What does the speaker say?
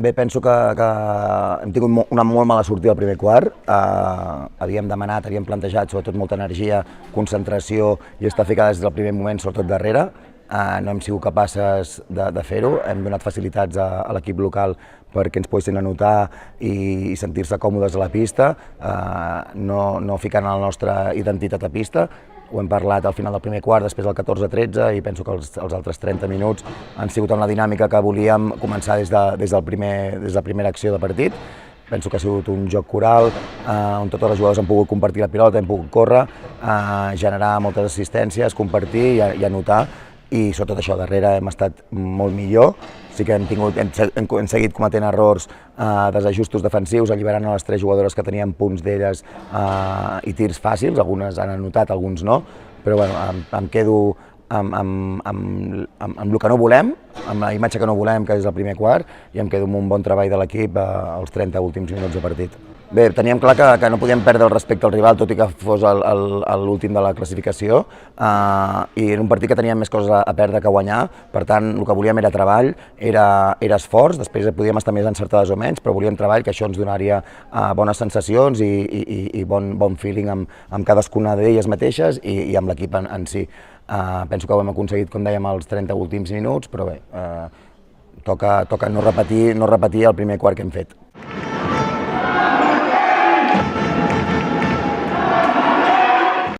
Bé, penso que hem tingut una molt mala sortida al primer quart. Havíem demanat, havíem plantejat sobretot molta energia, concentració i estar ficades des del primer moment, sobretot darrere. No hem sigut capaces de fer-ho, hem donat facilitats a l'equip local perquè ens poguessin anotar i sentir-se còmodes a la pista, no ficant la nostra identitat a pista. Ho hem parlat al final del primer quart, després del 14-13, i penso que els altres 30 minuts han sigut amb la dinàmica que volíem començar des de la primera acció de partit. Penso que ha sigut un joc coral, on totes les jugadores han pogut compartir la pilota, hem pogut córrer, generar moltes assistències, compartir i anotar, i sobretot això, darrere hem estat molt millor. Sí que hem seguit cometent errors, desajustos defensius, alliberant a les 3 jugadores que tenien punts d'elles i tirs fàcils, algunes han anotat, alguns no, però bueno, em quedo amb el que no volem, amb la imatge que no volem, que és el primer quart, i em quedo amb un bon treball de l'equip als 30 últims minuts de partit. Bé, teníem clar que no podíem perdre el respecte al rival, tot i que fos l'últim de la classificació, i era un partit que teníem més coses a perdre que a guanyar. Per tant, el que volíem era treball, era esforç, després podíem estar més encertades o menys, però volíem treball, que això ens donaria bones sensacions i bon feeling amb cadascuna d'elles mateixes i amb l'equip en si. Penso que ho hem aconseguit, com dèiem, als 30 últims minuts, però bé, toca no repetir el primer quart que hem fet.